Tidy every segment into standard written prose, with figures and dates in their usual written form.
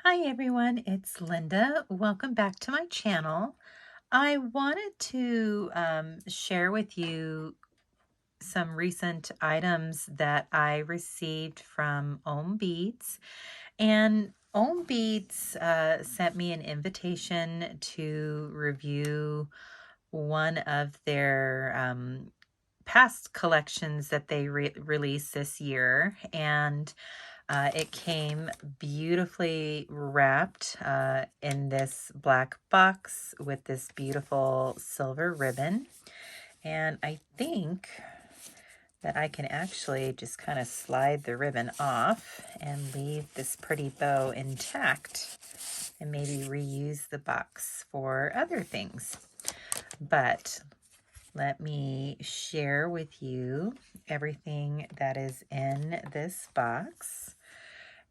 Hi everyone, it's Linda. Welcome back to my channel. I wanted to share with you some recent items that I received from OHM Beads. And OHM Beads sent me an invitation to review one of their past collections that they released this year. And it came beautifully wrapped in this black box with this beautiful silver ribbon. And I think that I can actually just kind of slide the ribbon off and leave this pretty bow intact and maybe reuse the box for other things. But let me share with you everything that is in this box.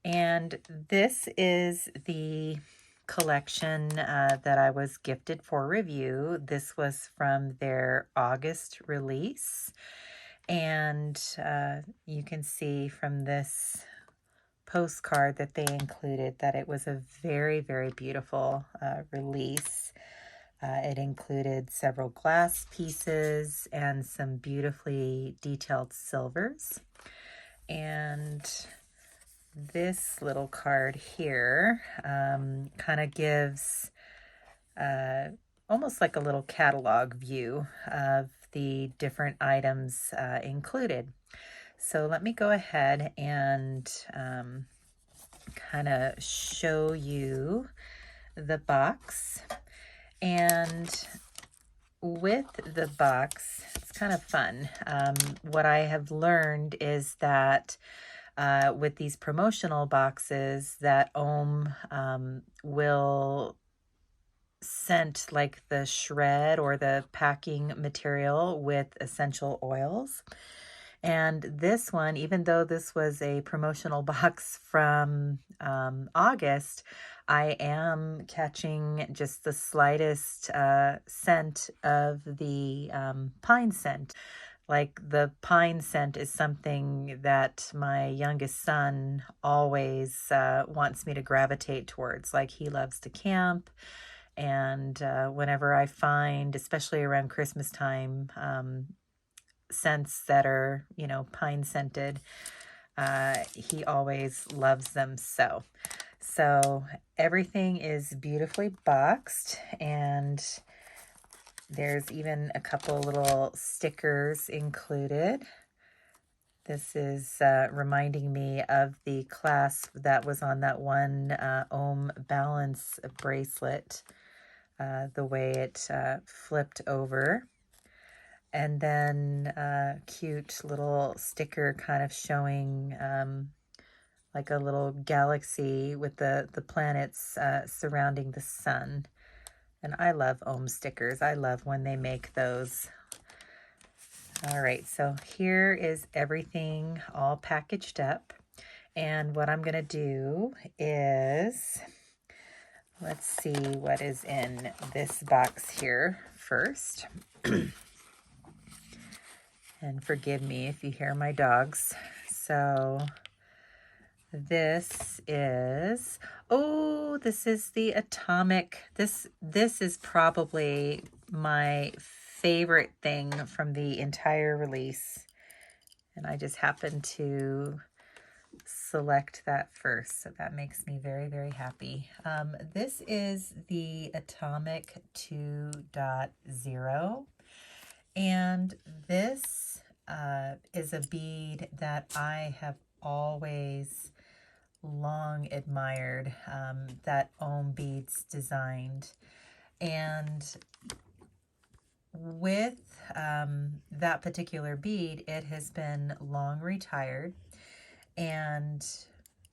And this is the collection that I was gifted for review. This was from their August release. And you can see from this postcard that they included that it was a very, very beautiful release. It included several glass pieces and some beautifully detailed silvers. And this little card here kind of gives almost like a little catalog view of the different items included. So let me go ahead and kind of show you the box. And with the box, it's kind of fun. What I have learned is that with these promotional boxes that OHM will scent like the shred or the packing material with essential oils. And this one, even though this was a promotional box from August, I am catching just the slightest scent of the pine scent. Like the pine scent is something that my youngest son always wants me to gravitate towards. Like he loves to camp. And whenever I find, especially around Christmas time, scents that are, pine scented, he always loves them so. So everything is beautifully boxed, and there's even a couple little stickers included. This is reminding me of the clasp that was on that one OHM balance bracelet, the way it flipped over. And then a cute little sticker kind of showing like a little galaxy with the planets surrounding the sun. And I love OHM stickers. I love when they make those. All right, so here is everything all packaged up. And what I'm going to do is, let's see what is in this box here first. And forgive me if you hear my dogs. So this is, this is the atomic. This is probably my favorite thing from the entire release. And I just happened to select that first. So that makes me very, very happy. This is the Atomic 2.0. And this is a bead that I have always long admired, that OHM Beads designed. And with that particular bead, it has been long retired. And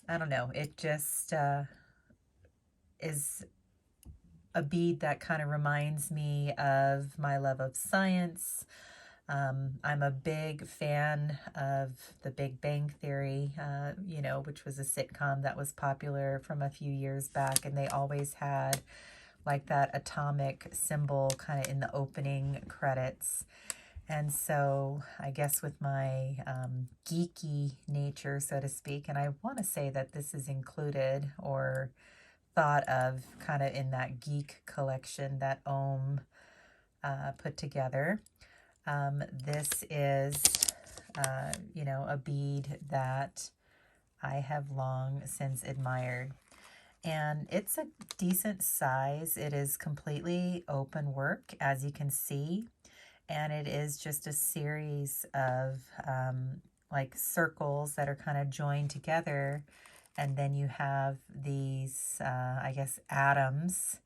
I don't know, it just is a bead that kind of reminds me of my love of science. I'm a big fan of The Big Bang Theory, which was a sitcom that was popular from a few years back, and they always had like that atomic symbol kind of in the opening credits. And so I guess with my geeky nature, so to speak, and I want to say that this is included, or thought of kind of in that geek collection that OHM put together. This is, you know, a bead that I have long since admired. And it's a decent size. It is completely open work, as you can see. And it is just a series of like circles that are kind of joined together. And then you have these, I guess, atoms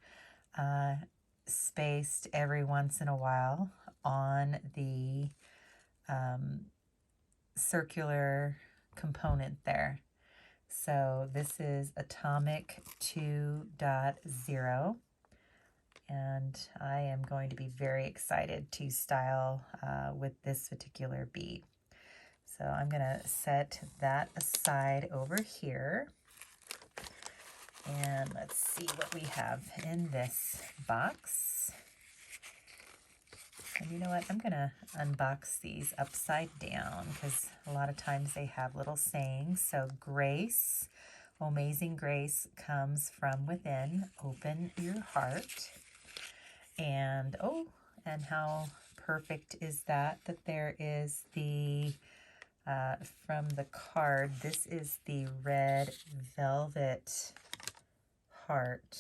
spaced every once in a while on the circular component there. So this is atomic 2.0, and I am going to be very excited to style with this particular bead. So I'm going to set that aside over here, and let's see what we have in this box. And you know what, I'm going to unbox these upside down because a lot of times they have little sayings. So grace, amazing grace comes from within. Open your heart. And oh, and how perfect is that there is the, from the card, this is the red velvet heart.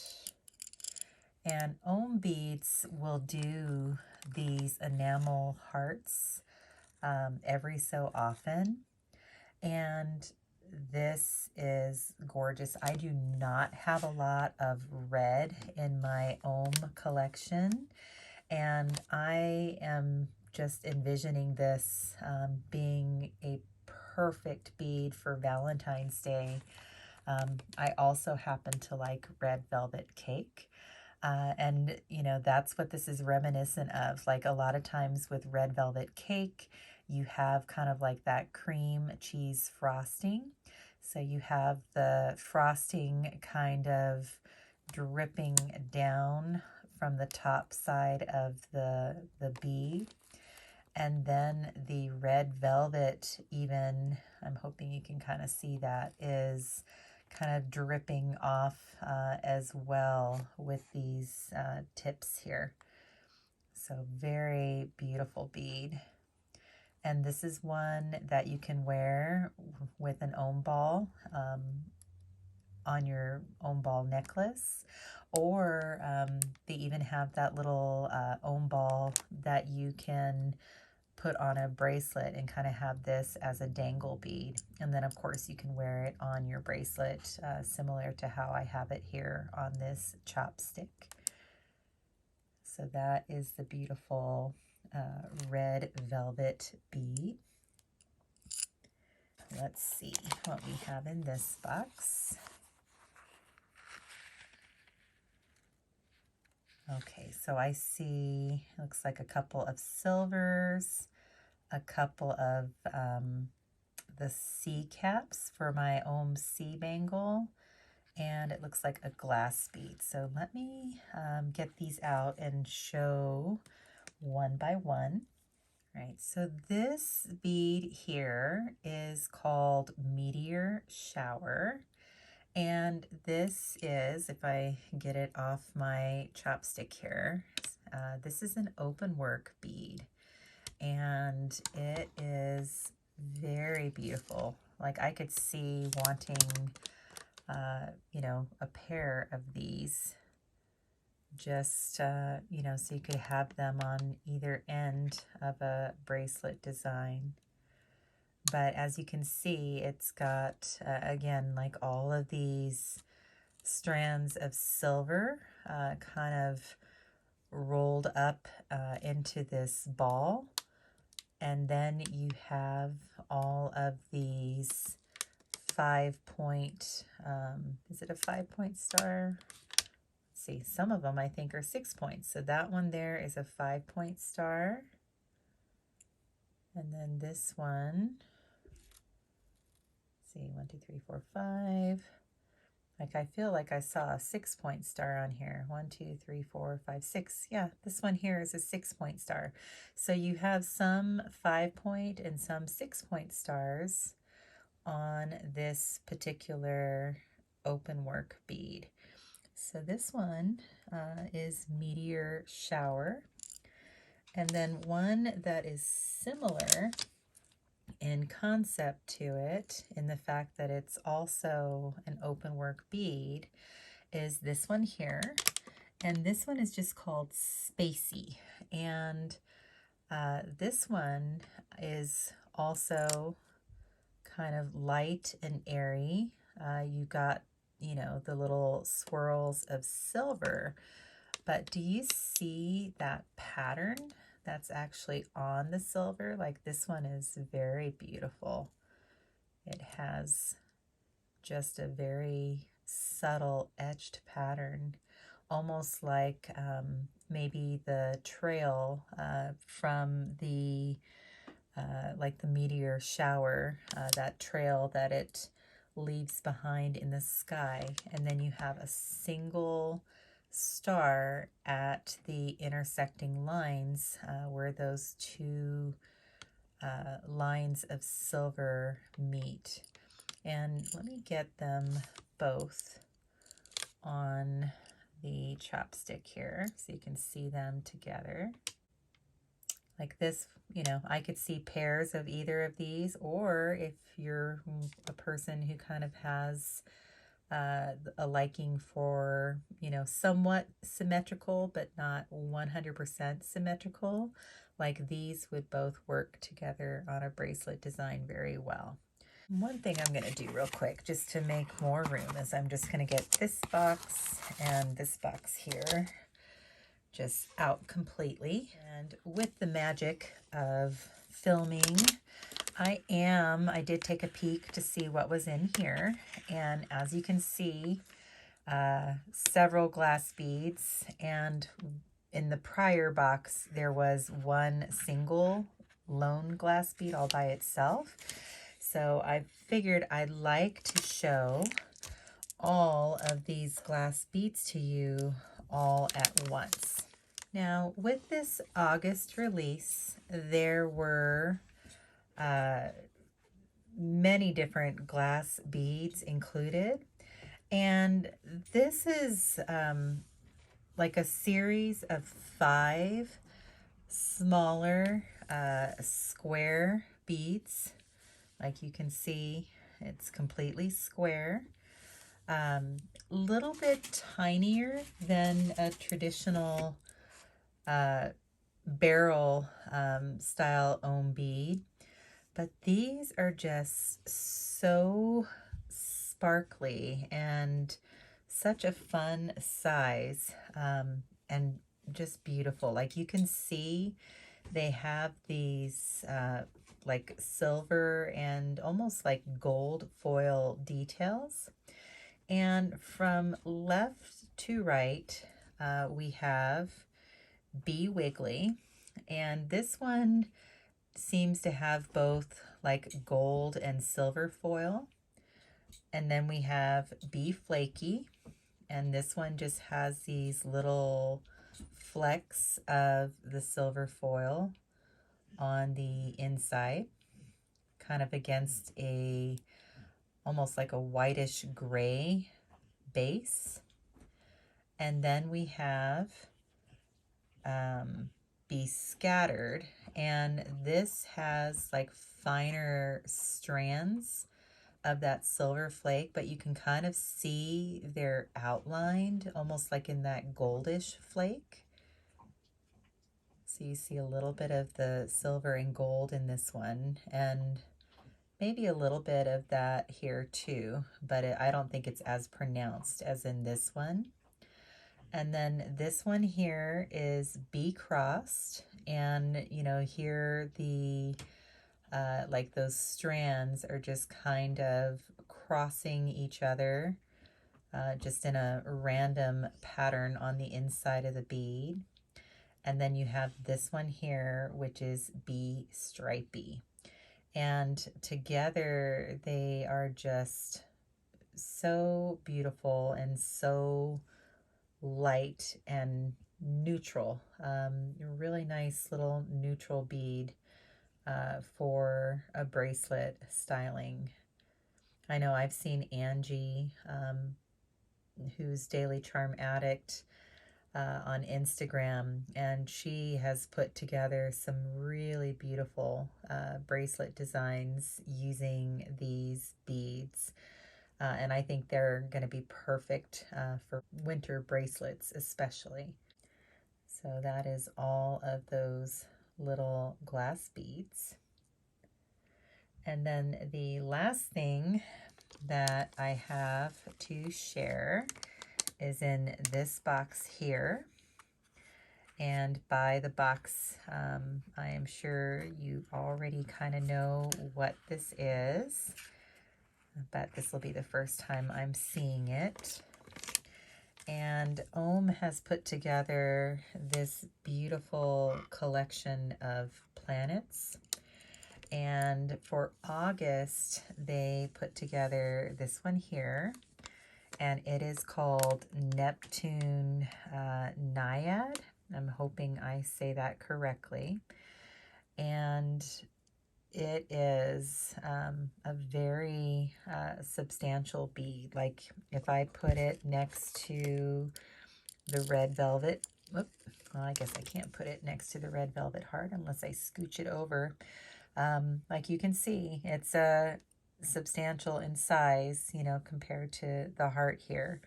And OHM Beads will do these enamel hearts every so often, and this is gorgeous. I do not have a lot of red in my OHM collection, and I am just envisioning this being a perfect bead for Valentine's Day. I also happen to like red velvet cake. And, you know, that's what this is reminiscent of. Like a lot of times with red velvet cake, you have kind of like that cream cheese frosting. So you have the frosting kind of dripping down from the top side of the bead. And then the red velvet even, I'm hoping you can kind of see that, is kind of dripping off as well with these tips here. So very beautiful bead. And this is one that you can wear with an OHM ball on your OHM ball necklace, or they even have that little OHM ball that you can put on a bracelet and kind of have this as a dangle bead. And then of course you can wear it on your bracelet, similar to how I have it here on this chopstick. So that is the beautiful red velvet bead. Let's see what we have in this box. Okay, so I see, looks like a couple of silvers, a couple of the C caps for my OHM C-bangle, and it looks like a glass bead. So let me get these out and show one by one. All right, so this bead here is called Meteor Shower. And this is, if I get it off my chopstick here, this is an open work bead. And it is very beautiful. Like I could see wanting, you know, a pair of these. Just, you know, so you could have them on either end of a bracelet design. But as you can see, it's got, again, like all of these strands of silver kind of rolled up into this ball. And then you have all of these 5-point, is it a 5-point star? Let's see, some of them I think are 6 points. So that one there is a 5-point star. And then this one, see, 1, 2, 3, 4, 5. Like I feel like I saw a 6-point star on here. 1, 2, 3, 4, 5, 6. Yeah, this one here is a 6-point star. So you have some 5-point and some 6-point stars on this particular open work bead. So this one is Meteor Shower. And then one that is similar in concept to it, in the fact that it's also an open work bead, is this one here. And this one is just called Spacey. And this one is also kind of light and airy. You got, you know, the little swirls of silver. But do you see that pattern that's actually on the silver? Like, this one is very beautiful. It has just a very subtle etched pattern, almost like maybe the trail from the like the meteor shower, that trail that it leaves behind in the sky. And then you have a single star at the intersecting lines where those two lines of silver meet. And let me get them both on the chopstick here so you can see them together. Like this, you know, I could see pairs of either of these, or if you're a person who kind of has a liking for, you know, somewhat symmetrical but not 100% symmetrical, like these would both work together on a bracelet design very well. One thing I'm going to do real quick just to make more room is I'm just going to get this box and this box here just out completely. And with the magic of filming, I did take a peek to see what was in here. And as you can see, several glass beads. And in the prior box, there was one single lone glass bead all by itself. So I figured I'd like to show all of these glass beads to you all at once. Now, with this August release, there were many different glass beads included. And this is like a series of 5 smaller square beads. Like you can see, it's completely square. Little bit tinier than a traditional barrel style ohm bead, but these are just so sparkly and such a fun size, and just beautiful. Like you can see they have these like silver and almost like gold foil details. And from left to right, we have Be Wiggly. And this one seems to have both like gold and silver foil. And then we have Be Flaky. And this one just has these little flecks of the silver foil on the inside, kind of against a almost like a whitish gray base. And then we have Be Scattered, and this has like finer strands of that silver flake, but you can kind of see they're outlined almost like in that goldish flake. So you see a little bit of the silver and gold in this one, and maybe a little bit of that here too, but I don't think it's as pronounced as in this one. And then this one here is Be Crossed, and you know, here the like those strands are just kind of crossing each other just in a random pattern on the inside of the bead. And then you have this one here, which is Be Stripey. And together they are just so beautiful and so light and neutral. Really nice little neutral bead for a bracelet styling. I know I've seen Angie who's Daily Charm Addict on Instagram, and she has put together some really beautiful bracelet designs using these beads. And I think they're going to be perfect for winter bracelets especially. So that is all of those little glass beads. And then the last thing that I have to share is in this box here. And by the box, I am sure you already kind of know what this is, but this will be the first time I'm seeing it. And OHM has put together this beautiful collection of planets. And for August, they put together this one here, and it is called Neptune Naiad. I'm hoping I say that correctly. And it is a very substantial bead. Like if I put it next to the red velvet, well, I guess I can't put it next to the red velvet heart unless I scooch it over. Like you can see, it's substantial in size, you know, compared to the heart here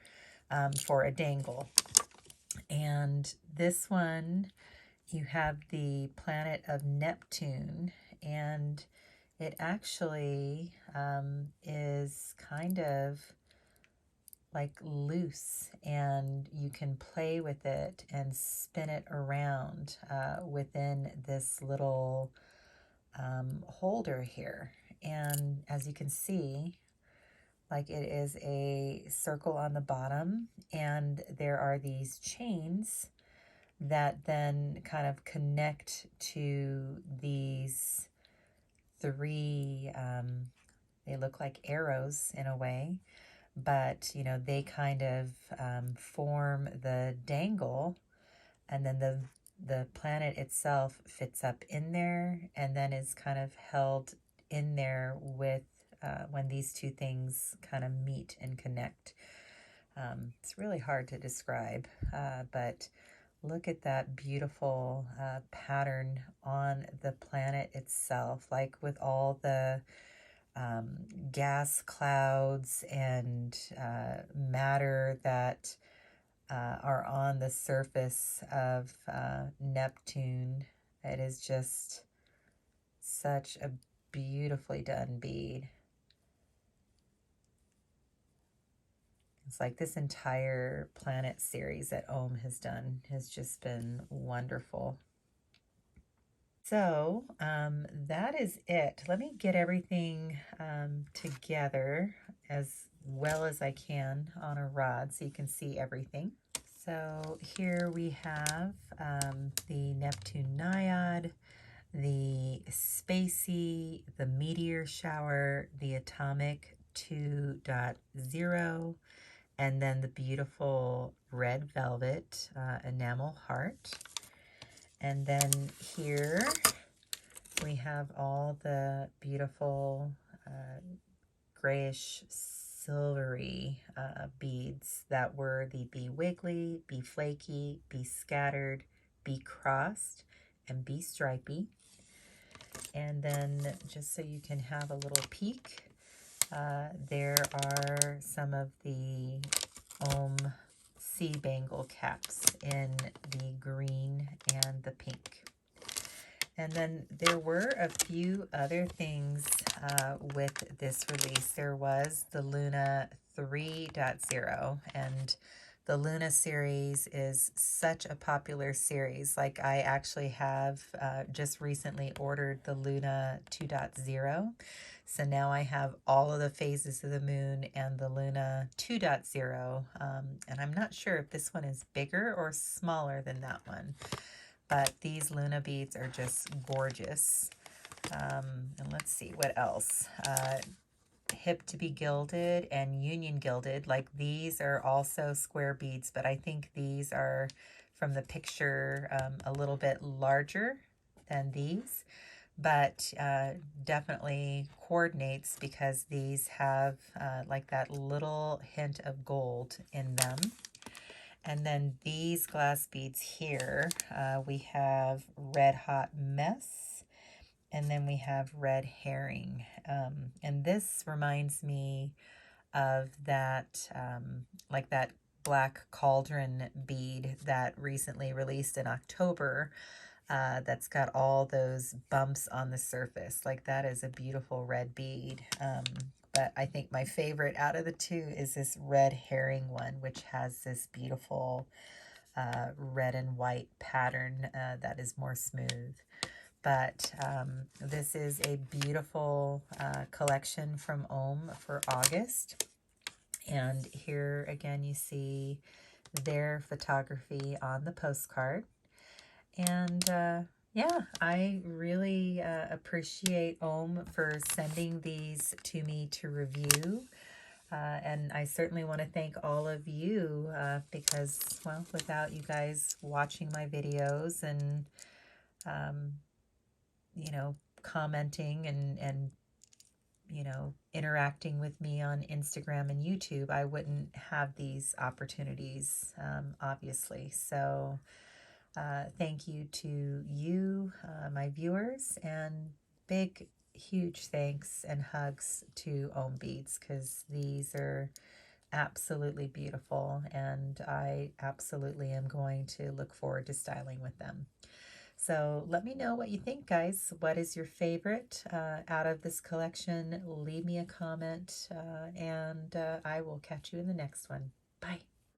for a dangle. And this one, you have the planet of Neptune, and it actually is kind of like loose, and you can play with it and spin it around within this little holder here. And as you can see, like it is a circle on the bottom, and there are these chains that then kind of connect to these three, they look like arrows in a way, but you know, they kind of form the dangle, and then the planet itself fits up in there and then is kind of held in there with when these two things kind of meet and connect. It's really hard to describe, but look at that beautiful pattern on the planet itself, like with all the gas clouds and matter that are on the surface of Neptune. It is just such a beautifully done bead. It's like this entire planet series that OHM has done has just been wonderful. So that is it. Let me get everything together as well as I can on a rod so you can see everything. So here we have the Neptune Naiad, the Spacey, the Meteor Shower, the Atomic 2.0, and then the beautiful red velvet enamel heart. And then here we have all the beautiful grayish silvery beads that were the Be Wiggly, Be Flaky, Be Scattered, Be Crossed, and Be Stripey. And then just so you can have a little peek, there are some of the OHM C-bangle caps in the green and the pink. And then there were a few other things with this release. There was the Luna 3.0, and the Luna series is such a popular series. Like I actually have just recently ordered the Luna 2.0. So now I have all of the phases of the moon and the Luna 2.0. And I'm not sure if this one is bigger or smaller than that one. But these Luna beads are just gorgeous. And let's see, what else? Hip to be gilded and union gilded. Like these are also square beads, but I think these are from the picture a little bit larger than these. but definitely coordinates because these have like that little hint of gold in them. And then these glass beads here, we have Red Hot Mess, and then we have Red Herring. And this reminds me of that, like that black cauldron bead that recently released in October, that's got all those bumps on the surface. Like that is a beautiful red bead. But I think my favorite out of the two is this Red Herring one, which has this beautiful red and white pattern that is more smooth. But this is a beautiful collection from OHM for August. And here again you see their photography on the postcard. And yeah, I really appreciate OHM for sending these to me to review. And I certainly want to thank all of you because, well, without you guys watching my videos and, you know, commenting and you know, interacting with me on Instagram and YouTube, I wouldn't have these opportunities, obviously. So thank you to you, my viewers, and big, huge thanks and hugs to OHM Beads because these are absolutely beautiful, and I absolutely am going to look forward to styling with them. So let me know what you think, guys. What is your favorite out of this collection? Leave me a comment, and I will catch you in the next one. Bye.